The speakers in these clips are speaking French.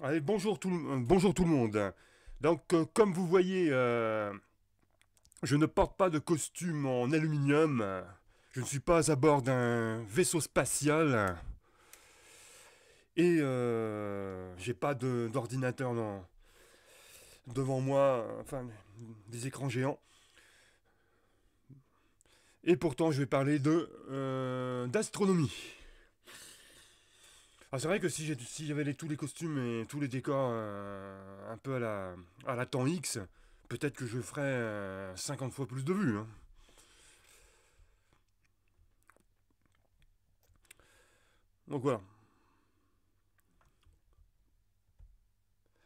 Allez, bonjour tout le monde. Donc, comme vous voyez, je ne porte pas de costume en aluminium. Je ne suis pas à bord d'un vaisseau spatial. Et j'ai pas d'ordinateur devant moi, enfin, des écrans géants. Et pourtant, je vais parler d'astronomie. Ah, c'est vrai que si j'avais tous les costumes et tous les décors un peu à la temps X, peut-être que je ferais 50 fois plus de vues, hein. Donc voilà.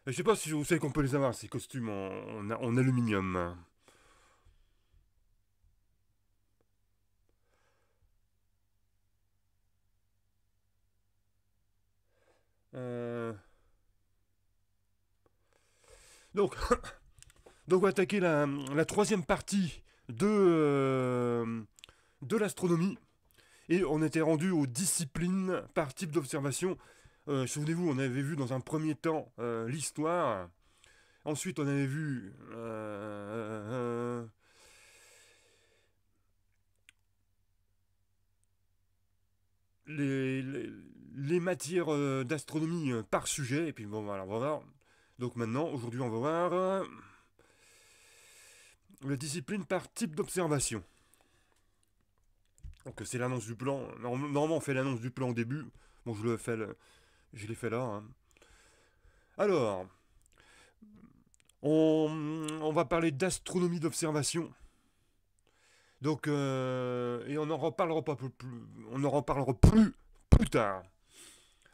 Et je sais pas si vous savez qu'on peut les avoir, ces costumes en aluminium. Euh, donc, donc, on va attaquer la troisième partie de l'astronomie. Et on était rendu aux disciplines par type d'observation. Souvenez-vous, on avait vu dans un premier temps l'histoire. Ensuite, on avait vu les, les, les matières d'astronomie par sujet. Et puis bon, voilà, on va voir. Donc maintenant, aujourd'hui, on va voir la discipline par type d'observation. Donc c'est l'annonce du plan. Normalement, on fait l'annonce du plan au début. Bon, je l'ai fait là, hein. Alors, on va parler d'astronomie d'observation. Donc, et on en reparlera pas on en reparlera plus tard.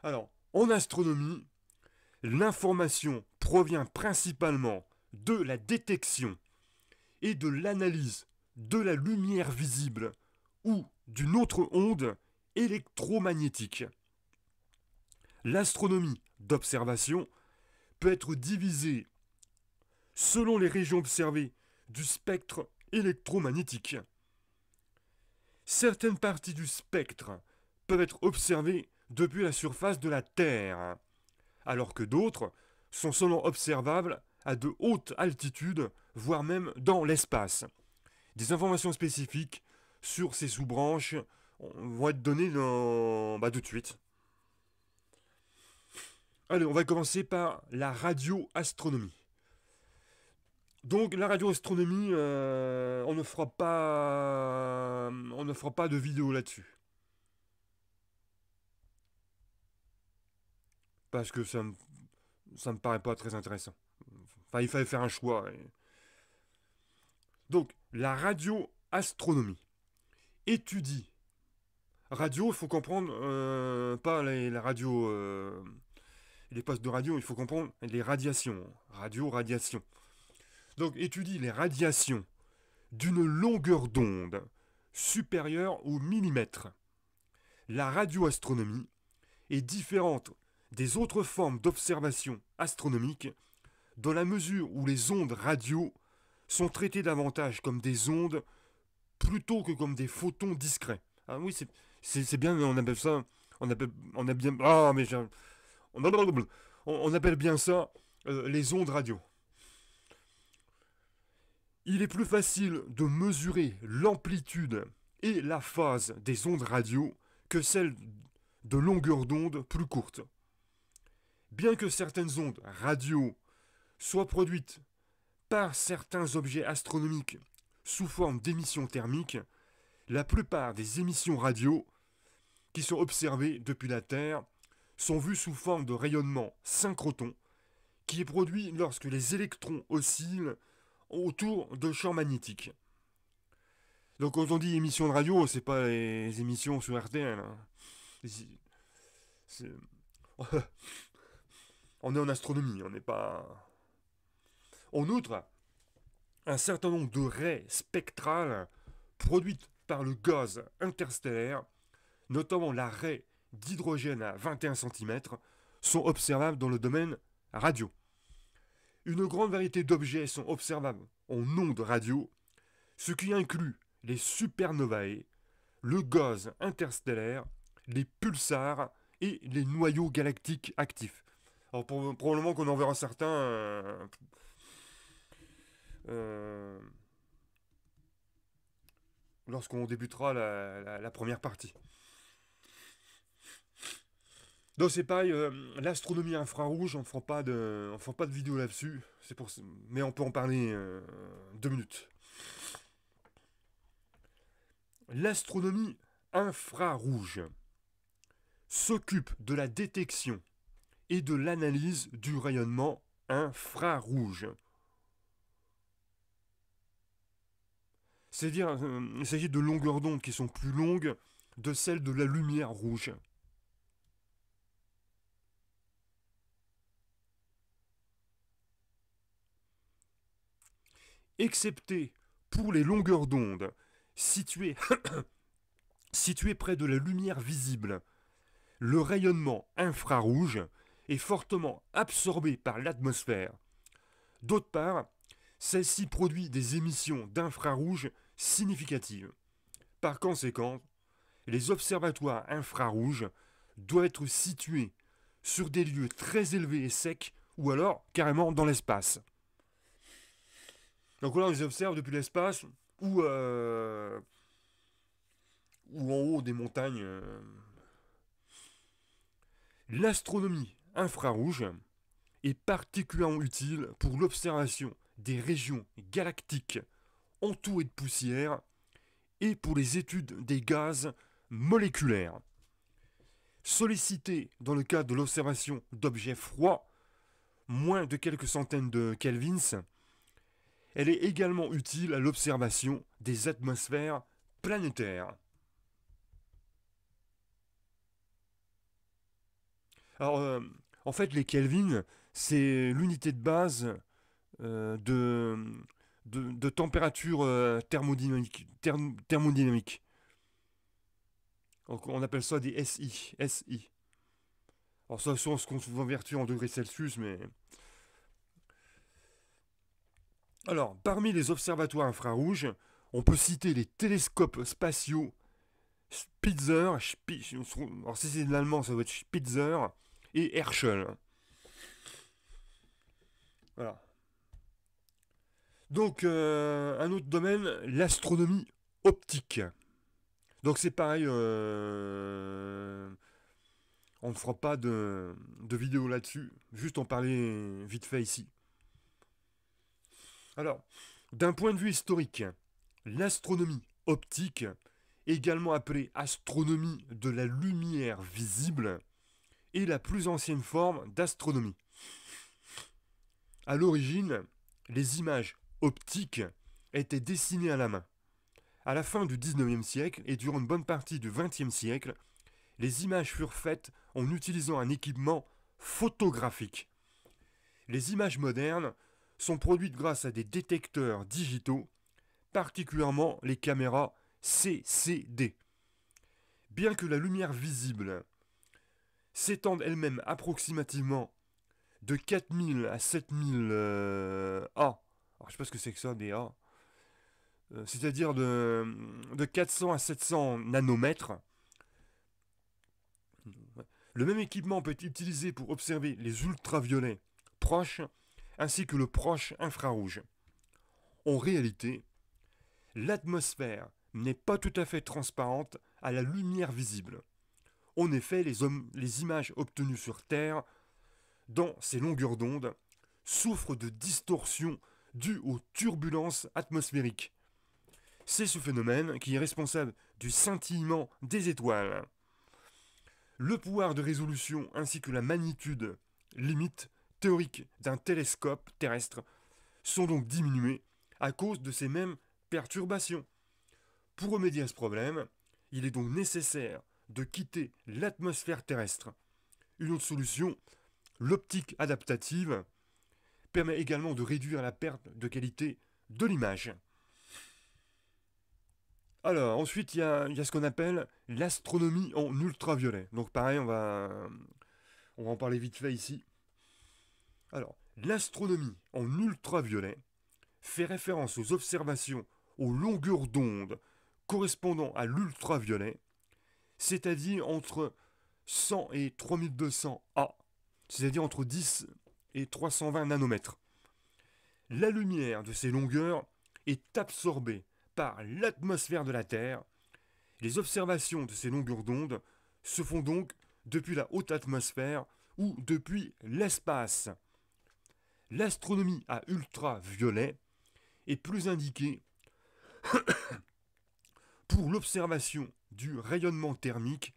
Alors, en astronomie, l'information provient principalement de la détection et de l'analyse de la lumière visible ou d'une autre onde électromagnétique. L'astronomie d'observation peut être divisée selon les régions observées du spectre électromagnétique. Certaines parties du spectre peuvent être observées depuis la surface de la Terre, alors que d'autres sont seulement observables à de hautes altitudes, voire même dans l'espace. Des informations spécifiques sur ces sous-branches vont être données tout de suite. Allez, on va commencer par la radioastronomie. Donc la radioastronomie, on ne fera pas de vidéo là-dessus, parce que ça me paraît pas très intéressant. Enfin, il fallait faire un choix. Donc la radioastronomie étudie. Radio, il faut comprendre pas la radio, les postes de radio, il faut comprendre les radiations. Radio, radiation. Donc étudie les radiations d'une longueur d'onde supérieure au millimètre. La radioastronomie est différente des autres formes d'observation astronomique dans la mesure où les ondes radio sont traitées davantage comme des ondes plutôt que comme des photons discrets. Ah oui, c'est bien, on appelle ça, on a bien, ah mais on appelle bien ça les ondes radio. Il est plus facile de mesurer l'amplitude et la phase des ondes radio que celles de longueurs d'onde plus courtes. Bien que certaines ondes radio soient produites par certains objets astronomiques sous forme d'émissions thermiques, la plupart des émissions radio qui sont observées depuis la Terre sont vues sous forme de rayonnement synchroton qui est produit lorsque les électrons oscillent autour de champs magnétiques. Donc quand on dit émissions de radio, c'est pas les émissions sur RTL, hein. C'est- on est en astronomie, on n'est pas. En outre, un certain nombre de raies spectrales produites par le gaz interstellaire, notamment la raie d'hydrogène à 21 cm, sont observables dans le domaine radio. Une grande variété d'objets sont observables en ondes radio, ce qui inclut les supernovae, le gaz interstellaire, les pulsars et les noyaux galactiques actifs. Alors probablement qu'on en verra certains euh, lorsqu'on débutera la première partie. Donc c'est pareil, l'astronomie infrarouge, on fera pas de vidéo là-dessus, mais on peut en parler 2 minutes. L'astronomie infrarouge s'occupe de la détection et de l'analyse du rayonnement infrarouge. C'est-à-dire, il s'agit de longueurs d'onde qui sont plus longues de celles de la lumière rouge. Excepté pour les longueurs d'onde situées, situées près de la lumière visible, le rayonnement infrarouge est fortement absorbé par l'atmosphère. D'autre part, celle-ci produit des émissions d'infrarouge significatives. Par conséquent, les observatoires infrarouges doivent être situés sur des lieux très élevés et secs ou alors carrément dans l'espace. Donc là, on les observe depuis l'espace ou en haut des montagnes. L'astronomie infrarouge est particulièrement utile pour l'observation des régions galactiques entourées de poussière et pour les études des gaz moléculaires. Sollicitée dans le cadre de l'observation d'objets froids, moins de quelques centaines de kelvins, elle est également utile à l'observation des atmosphères planétaires. Alors, en fait, les kelvins, c'est l'unité de base de, de température thermodynamique. Donc, on appelle ça des SI. SI. Alors ça, on se convertit en degrés Celsius, mais... Alors, parmi les observatoires infrarouges, on peut citer les télescopes spatiaux Spitzer, alors si c'est de l'allemand, ça doit être Spitzer, et Herschel. Voilà. Donc, un autre domaine, l'astronomie optique. Donc c'est pareil, on ne fera pas de vidéo là-dessus, juste en parler vite fait ici. Alors, d'un point de vue historique, l'astronomie optique, également appelée astronomie de la lumière visible, est la plus ancienne forme d'astronomie. À l'origine, les images optiques étaient dessinées à la main. À la fin du 19e siècle et durant une bonne partie du 20e siècle, les images furent faites en utilisant un équipement photographique. Les images modernes sont produites grâce à des détecteurs digitaux, particulièrement les caméras CCD. Bien que la lumière visible s'étende elle-même approximativement de 4000 à 7000 A, alors, je ne sais pas ce que c'est que ça, des A, c'est-à-dire de 400 à 700 nanomètres, le même équipement peut être utilisé pour observer les ultraviolets proches ainsi que le proche infrarouge. En réalité, l'atmosphère n'est pas tout à fait transparente à la lumière visible. En effet, les images obtenues sur Terre, dans ces longueurs d'onde, souffrent de distorsions dues aux turbulences atmosphériques. C'est ce phénomène qui est responsable du scintillement des étoiles. Le pouvoir de résolution ainsi que la magnitude limite théorique d'un télescope terrestre sont donc diminués à cause de ces mêmes perturbations. Pour remédier à ce problème, il est donc nécessaire de quitter l'atmosphère terrestre. Une autre solution, l'optique adaptative, permet également de réduire la perte de qualité de l'image. Alors, ensuite, il y a ce qu'on appelle l'astronomie en ultraviolet. Donc, pareil, on va en parler vite fait ici. Alors, l'astronomie en ultraviolet fait référence aux observations aux longueurs d'onde correspondant à l'ultraviolet, c'est-à-dire entre 100 et 3200 A, c'est-à-dire entre 10 et 320 nanomètres. La lumière de ces longueurs est absorbée par l'atmosphère de la Terre. Les observations de ces longueurs d'onde se font donc depuis la haute atmosphère ou depuis l'espace. L'astronomie à ultraviolet est plus indiquée pour l'observation du rayonnement thermique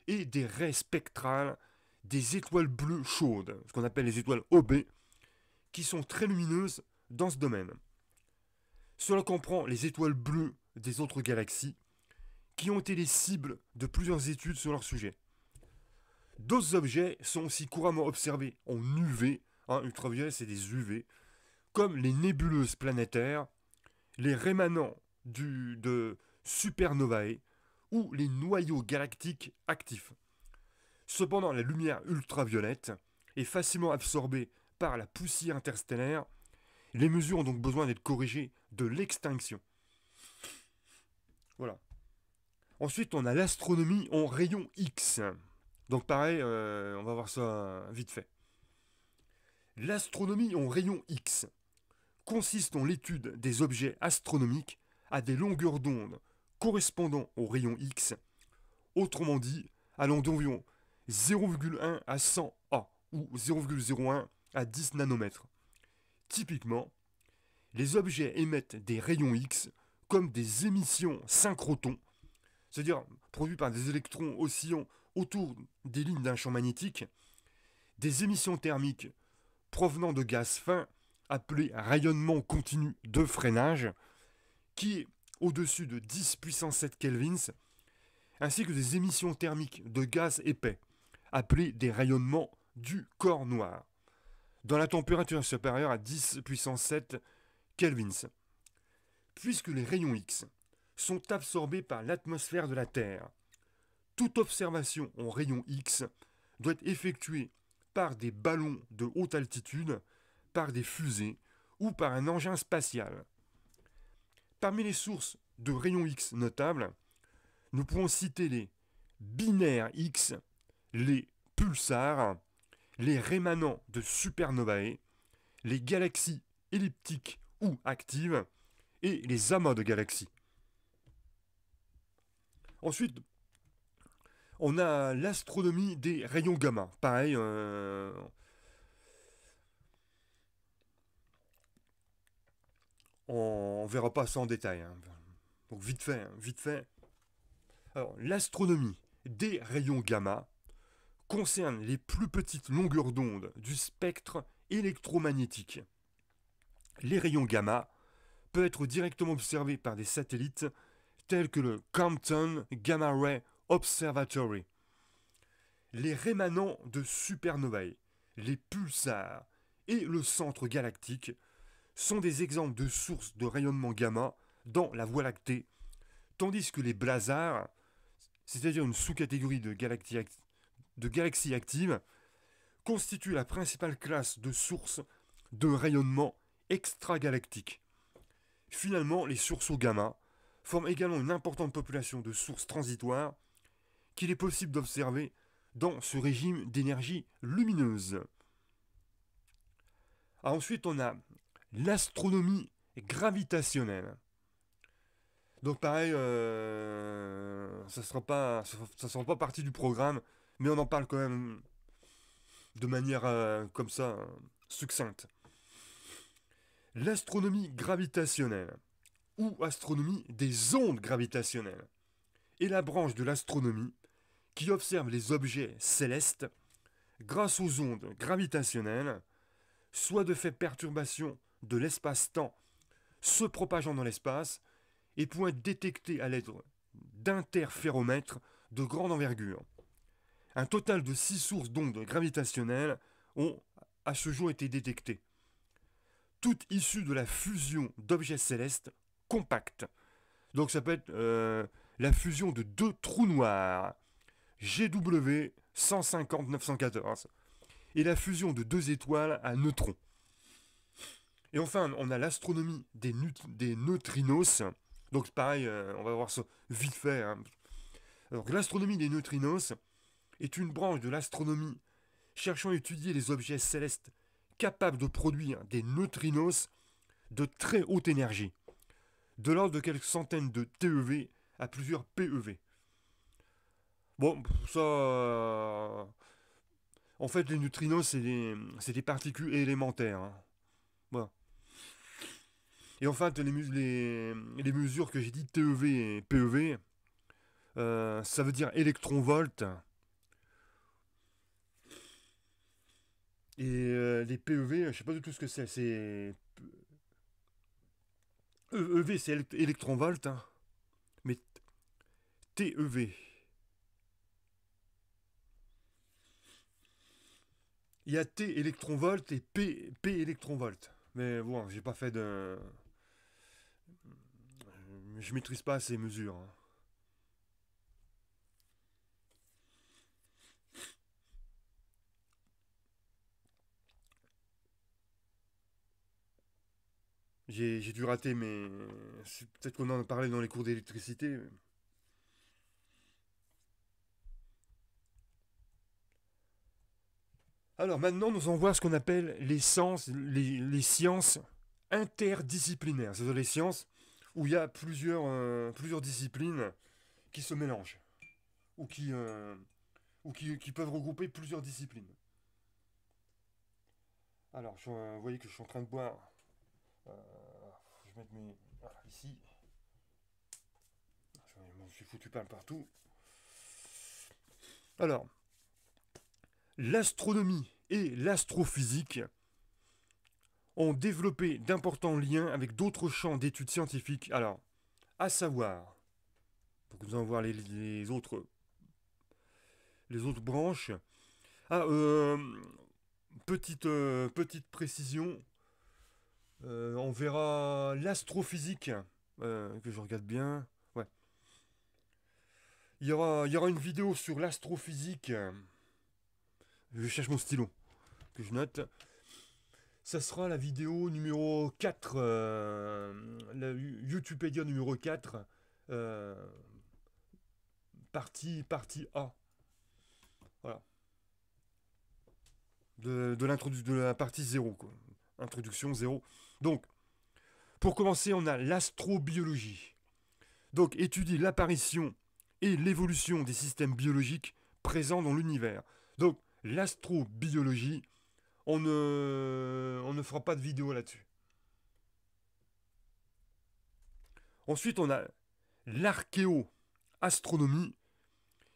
et des raies spectrales des étoiles bleues chaudes, ce qu'on appelle les étoiles OB, qui sont très lumineuses dans ce domaine. Cela comprend les étoiles bleues des autres galaxies, qui ont été les cibles de plusieurs études sur leur sujet. D'autres objets sont aussi couramment observés en UV, ultraviolet c'est des UV, comme les nébuleuses planétaires, les rémanents de supernovae ou les noyaux galactiques actifs. Cependant, la lumière ultraviolette est facilement absorbée par la poussière interstellaire. Les mesures ont donc besoin d'être corrigées de l'extinction. Voilà. Ensuite, on a l'astronomie en rayon X. Donc pareil, on va voir ça vite fait. L'astronomie en rayon X consiste en l'étude des objets astronomiques à des longueurs d'onde correspondant au rayon X, autrement dit, allant d'environ 0,1 à 100 A ou 0,01 à 10 nanomètres. Typiquement, les objets émettent des rayons X comme des émissions synchrotons, c'est-à-dire produits par des électrons oscillant autour des lignes d'un champ magnétique, des émissions thermiques provenant de gaz fins appelés rayonnement continu de freinage, qui est au-dessus de 10 puissance 7 kelvins, ainsi que des émissions thermiques de gaz épais, appelés des rayonnements du corps noir, dans la température supérieure à 10 puissance 7 kelvins. Puisque les rayons X sont absorbés par l'atmosphère de la Terre, toute observation en rayons X doit être effectuée par des ballons de haute altitude, par des fusées ou par un engin spatial. Parmi les sources de rayons X notables, nous pouvons citer les binaires X, les pulsars, les rémanents de supernovae, les galaxies elliptiques ou actives et les amas de galaxies. Ensuite, on a l'astronomie des rayons gamma. Pareil, on verra pas ça en détail. Hein. Donc vite fait. Alors, l'astronomie des rayons gamma concerne les plus petites longueurs d'onde du spectre électromagnétique. Les rayons gamma peuvent être directement observés par des satellites tels que le Compton Gamma Ray Observatory. Les rémanents de supernovae, les pulsars et le centre galactique sont des exemples de sources de rayonnement gamma dans la Voie lactée, tandis que les blazars, c'est-à-dire une sous-catégorie de galaxies actives, constituent la principale classe de sources de rayonnement extragalactique. Finalement, les sursauts gamma forment également une importante population de sources transitoires qu'il est possible d'observer dans ce régime d'énergie lumineuse. Ensuite, on a l'astronomie gravitationnelle. Donc pareil, ça ne sera pas partie du programme, mais on en parle quand même de manière comme ça, succincte. L'astronomie gravitationnelle, ou astronomie des ondes gravitationnelles, est la branche de l'astronomie qui observe les objets célestes grâce aux ondes gravitationnelles, soit de fait perturbation de l'espace-temps se propageant dans l'espace et pouvant être détectés à l'aide d'interféromètres de grande envergure. Un total de 6 sources d'ondes gravitationnelles ont à ce jour été détectées, toutes issues de la fusion d'objets célestes compacts. Donc ça peut être la fusion de deux trous noirs, GW 150-914, et la fusion de deux étoiles à neutrons. Et enfin, on a l'astronomie des neutrinos. Donc pareil, on va voir ça vite fait. Hein. Alors l'astronomie des neutrinos est une branche de l'astronomie cherchant à étudier les objets célestes capables de produire des neutrinos de très haute énergie, de l'ordre de quelques centaines de TeV à plusieurs PeV. Bon, ça. En fait, les neutrinos, c'est des particules élémentaires, hein. Voilà. Et enfin, les mesures que j'ai dit, TeV et PeV, ça veut dire électronvolts. Et les PeV, je sais pas du tout ce que c'est. C'est EV, c'est électronvolt, hein. Mais TeV. Il y a T électronvolt et P électronvolt. Mais bon, j'ai pas fait de. Je maîtrise pas ces mesures, hein. J'ai dû rater, mais peut-être qu'on en a parlé dans les cours d'électricité. Alors maintenant, nous allons voir ce qu'on appelle les sciences interdisciplinaires. C'est-à-dire les sciences où il y a plusieurs disciplines qui se mélangent ou qui peuvent regrouper plusieurs disciplines. Alors, vous voyez que je suis en train de boire. Euh, je vais mettre mes. Voilà, ici. Je me suis foutu plein partout. Alors, l'astronomie et l'astrophysique ont développé d'importants liens avec d'autres champs d'études scientifiques. Alors, à savoir, donc nous allons voir les autres branches. Ah, petite précision, on verra l'astrophysique, que je regarde bien. Ouais. Il y aura une vidéo sur l'astrophysique. Je cherche mon stylo, que je note. Ça sera la vidéo numéro 4, la YouTubepedia numéro 4, euh, partie A. Voilà. De la partie 0, quoi. Introduction 0. Donc, pour commencer, on a l'astrobiologie. Donc, étudier l'apparition et l'évolution des systèmes biologiques présents dans l'univers. Donc, l'astrobiologie, on ne fera pas de vidéo là-dessus. Ensuite, on a l'archéoastronomie,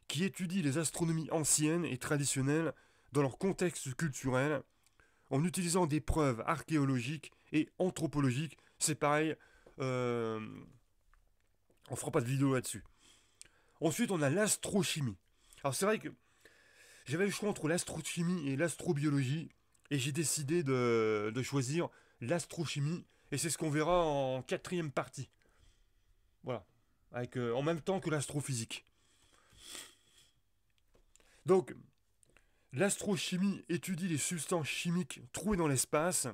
qui étudie les astronomies anciennes et traditionnelles dans leur contexte culturel, en utilisant des preuves archéologiques et anthropologiques. C'est pareil, on fera pas de vidéo là-dessus. Ensuite, on a l'astrochimie. Alors c'est vrai que j'avais le choix entre l'astrochimie et l'astrobiologie, et j'ai décidé de choisir l'astrochimie, et c'est ce qu'on verra en quatrième partie. Voilà. En même temps que l'astrophysique. Donc, l'astrochimie étudie les substances chimiques trouvées dans l'espace,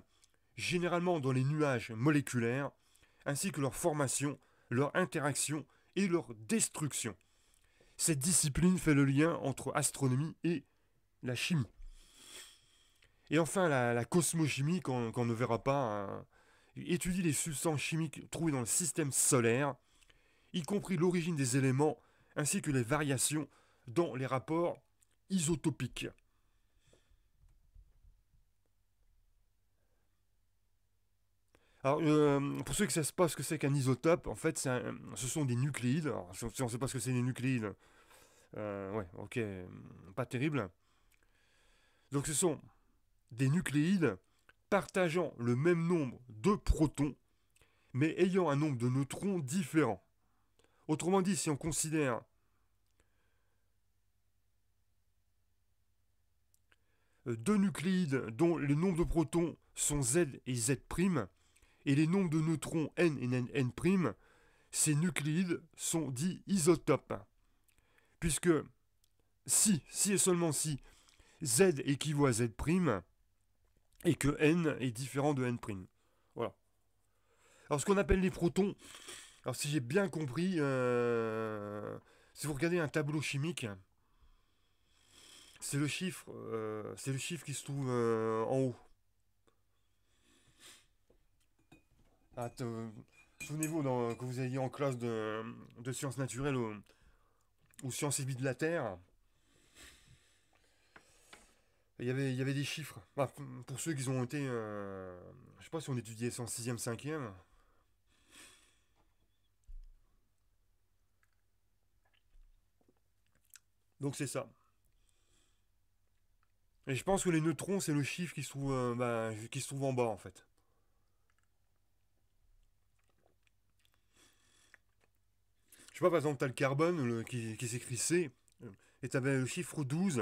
généralement dans les nuages moléculaires, ainsi que leur formation, leur interaction et leur destruction. Cette discipline fait le lien entre astronomie et la chimie. Et enfin, la cosmochimie, qu'on ne verra pas, hein, étudie les substances chimiques trouvées dans le système solaire, y compris l'origine des éléments, ainsi que les variations dans les rapports isotopiques. Alors, pour ceux qui ne savent pas ce que c'est qu'un isotope, en fait, ce sont des nucléides. Alors, si on ne sait pas ce que c'est des nucléides, ouais, ok, pas terrible. Donc, ce sont des nucléides partageant le même nombre de protons, mais ayant un nombre de neutrons différent. Autrement dit, si on considère deux nucléides dont les nombres de protons sont Z et Z', et les nombres de neutrons N et N', ces nucléides sont dits isotopes. Puisque si et seulement si Z équivaut à Z', et que N est différent de N'. Voilà. Alors ce qu'on appelle les protons, alors si j'ai bien compris, si vous regardez un tableau chimique, c'est le chiffre qui se trouve en haut. Ah, souvenez-vous que vous ayez en classe de sciences naturelles ou sciences et vie de la Terre, il y avait des chiffres. Bah, pour ceux qui ont été, je sais pas si on étudiait ça en 6e, 5e. Donc c'est ça. Et je pense que les neutrons, c'est le chiffre qui se trouve, qui se trouve en bas en fait. Je sais pas, par exemple, t'as le carbone qui s'écrit C, et t'avais le chiffre 12,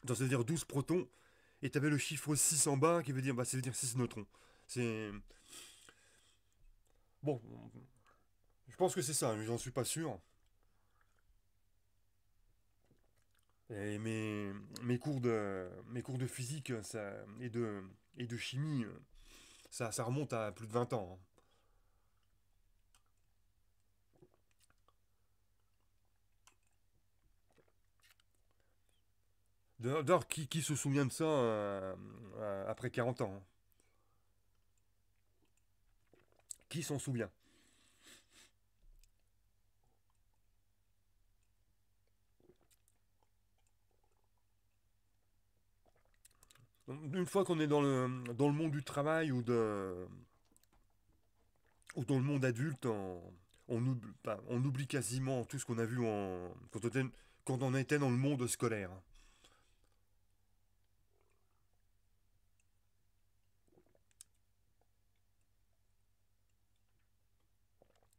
donc ça veut dire 12 protons, et t'avais le chiffre 6 en bas qui veut dire, ça veut dire 6 neutrons. C'est. Bon, je pense que c'est ça, mais j'en suis pas sûr. Et mes cours de physique et de chimie, ça remonte à plus de 20 ans, hein. D'ailleurs, qui se souvient de ça après 40 ans, hein? Qui s'en souvient? Une fois qu'on est dans le monde du travail ou dans le monde adulte, on oublie quasiment tout ce qu'on a vu quand on était dans le monde scolaire, hein.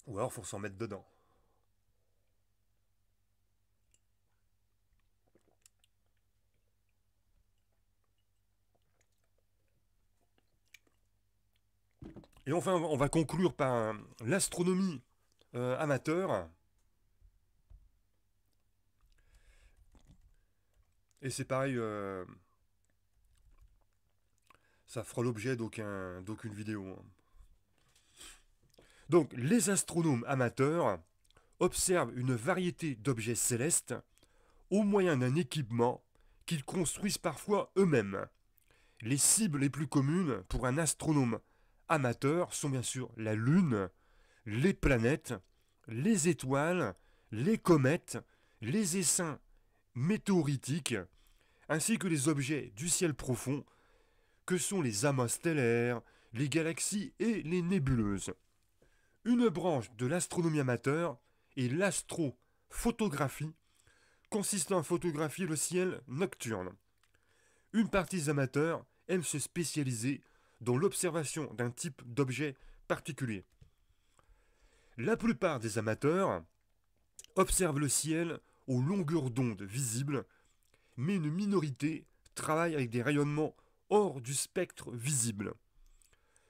Ou alors faut s'en mettre dedans. Et enfin, on va conclure par l'astronomie amateur. Et c'est pareil, ça fera l'objet d'aucune vidéo, hein. Donc, les astronomes amateurs observent une variété d'objets célestes au moyen d'un équipement qu'ils construisent parfois eux-mêmes. Les cibles les plus communes pour un astronome amateur sont bien sûr la Lune, les planètes, les étoiles, les comètes, les essaims météoritiques, ainsi que les objets du ciel profond que sont les amas stellaires, les galaxies et les nébuleuses. Une branche de l'astronomie amateur est l'astrophotographie, consistant à photographier le ciel nocturne. Une partie des amateurs aime se spécialiser dans l'observation d'un type d'objet particulier. La plupart des amateurs observent le ciel aux longueurs d'onde visibles, mais une minorité travaille avec des rayonnements hors du spectre visible.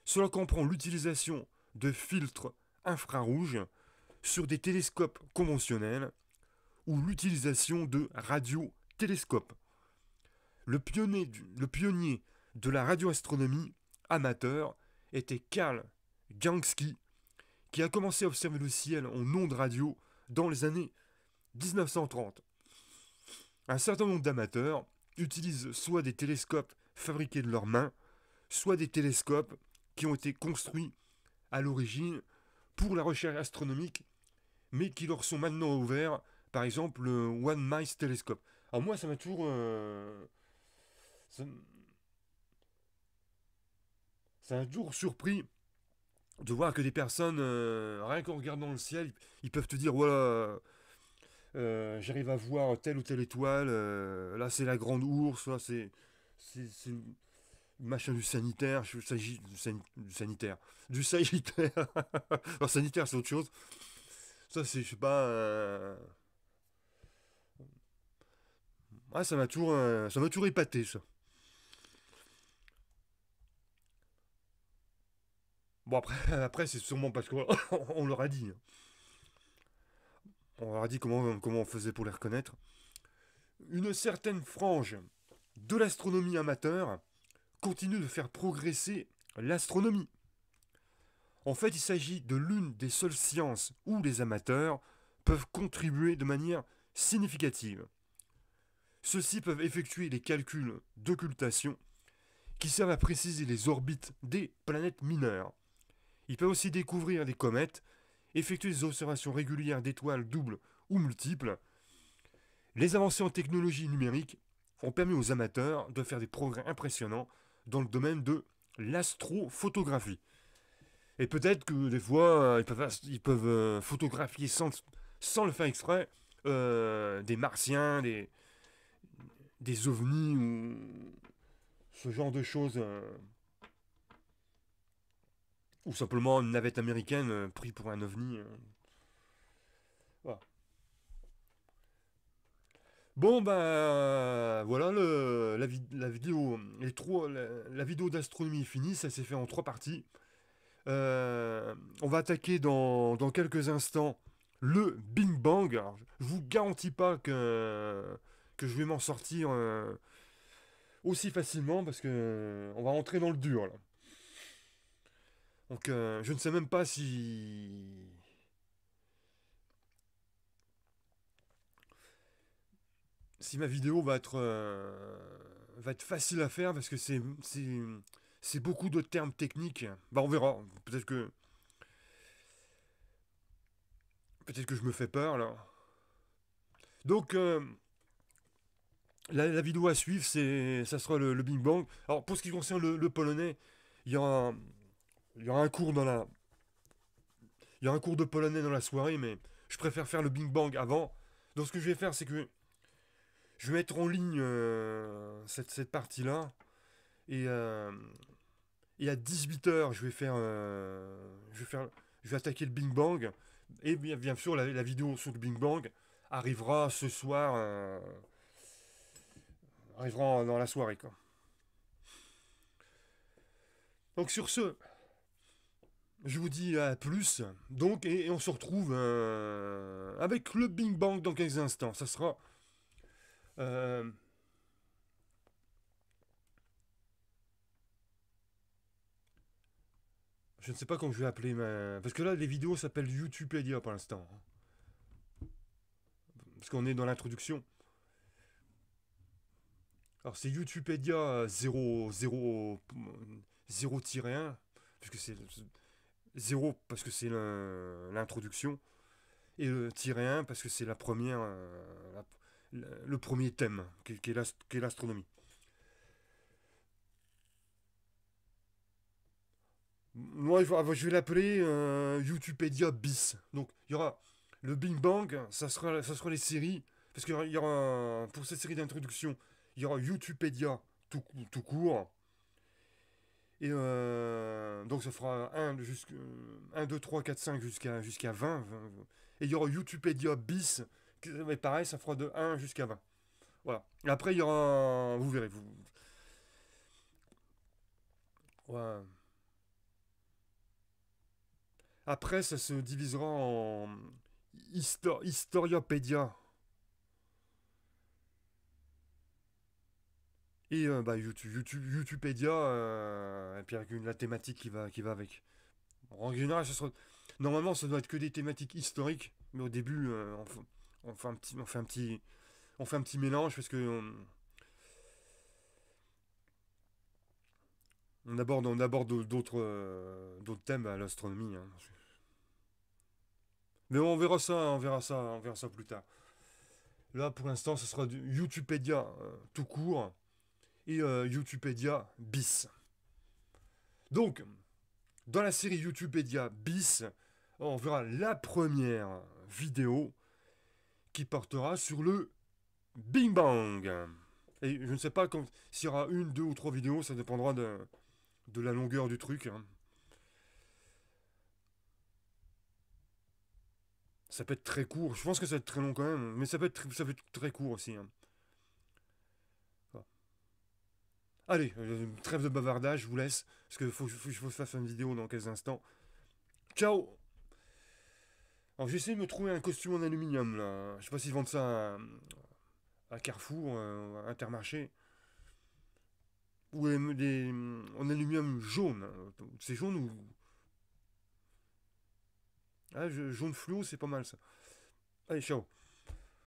Cela comprend l'utilisation de filtres infrarouges sur des télescopes conventionnels ou l'utilisation de radiotélescopes. Le pionnier de la radioastronomie amateur était Karl Jansky, qui a commencé à observer le ciel en ondes radio dans les années 1930. Un certain nombre d'amateurs utilisent soit des télescopes fabriqués de leurs mains, soit des télescopes qui ont été construits à l'origine pour la recherche astronomique, mais qui leur sont maintenant ouverts, par exemple le One Mice Telescope. Alors moi, ça, ça m'a toujours surpris de voir que des personnes, rien qu'en regardant le ciel, ils peuvent te dire, voilà, j'arrive à voir telle ou telle étoile, là c'est la grande ours, là c'est le machin du sanitaire, du sanitaire, du sagittaire. Alors sanitaire c'est autre chose. Ça c'est, je sais pas, ça m'a toujours épaté ça. Bon après, après c'est sûrement parce qu'on on leur a dit, hein. On leur a dit comment on faisait pour les reconnaître. Une certaine frange de l'astronomie amateur continue de faire progresser l'astronomie. En fait, il s'agit de l'une des seules sciences où les amateurs peuvent contribuer de manière significative. Ceux-ci peuvent effectuer les calculs d'occultation qui servent à préciser les orbites des planètes mineures. Ils peuvent aussi découvrir des comètes, effectuer des observations régulières d'étoiles doubles ou multiples. Les avancées en technologie numérique ont permis aux amateurs de faire des progrès impressionnants dans le domaine de l'astrophotographie. Et peut-être que des fois, ils peuvent photographier sans le faire exprès des martiens, des ovnis ou ce genre de choses. Ou simplement une navette américaine prise pour un ovni. Voilà. Bon, ben voilà, la vidéo, la vidéo d'astronomie est finie, ça s'est fait en 3 parties. On va attaquer dans quelques instants le Big Bang. Alors, je vous garantis pas que je vais m'en sortir aussi facilement parce que on va rentrer dans le dur là. Donc je ne sais même pas si ma vidéo va être facile à faire parce que c'est beaucoup de termes techniques. Bah on verra. Peut-être que je me fais peur là. Donc la vidéo à suivre, ça sera le Big Bang. Alors pour ce qui concerne le polonais, il y aura, il y aura un cours il y aura un cours de polonais dans la soirée, mais je préfère faire le Big Bang avant. Donc ce que je vais faire, c'est que je vais mettre en ligne cette partie-là. Et, euh, et à 18 h, je vais attaquer le Big Bang. Et bien sûr, la vidéo sur le Big Bang arrivera ce soir, arrivera dans la soirée, quoi. Donc sur ce, je vous dis à plus. Donc, et on se retrouve avec le Big Bang dans quelques instants. Ça sera euh, je ne sais pas comment je vais appeler ma. Parce que là, les vidéos s'appellent YouTubepedia pour l'instant. Parce qu'on est dans l'introduction. Alors c'est YouTubepedia 0-1. Puisque c'est 0 parce que c'est l'introduction. Et le tiret 1 parce que c'est la première. Le premier thème, qui est l'astronomie. Moi, je vais l'appeler YouTubepedia bis. Donc, il y aura le Big Bang, ça sera les séries. Parce qu'il y aura, pour cette série d'introduction, il y aura YouTubepedia tout court. Et donc, ça fera 1, 2, 3, 4, 5 jusqu'à 20. Et il y aura YouTubepedia bis. Mais pareil, ça fera de 1 jusqu'à 20. Voilà. Et après, il y aura. Vous verrez. Ouais. Après, ça se divisera en Historiopédia et bah, YouTubepedia, et puis avec la thématique qui va avec. En général, normalement, ça doit être que des thématiques historiques, mais au début, on fait un petit mélange parce que on aborde d'autres thèmes à l'astronomie, hein. Mais on verra ça plus tard. Là, pour l'instant, ce sera du YouTubepedia tout court et YouTubepedia bis. Donc, dans la série YouTubepedia bis, on verra la première vidéo qui portera sur le Big Bang. Et je ne sais pas s'il y aura une, deux ou trois vidéos, ça dépendra de la longueur du truc, hein. Ça peut être très court, je pense que ça va être très long quand même, mais ça peut être très court aussi, hein. Voilà. Allez, trêve de bavardage, je vous laisse, parce qu'il faut que je fasse une vidéo dans quelques instants. Ciao. Alors j'essaie de me trouver un costume en aluminium là. Je sais pas s'ils vendent ça à Carrefour, à Intermarché. Ou en aluminium jaune. C'est jaune ou. Ah, jaune fluo, c'est pas mal ça. Allez, ciao.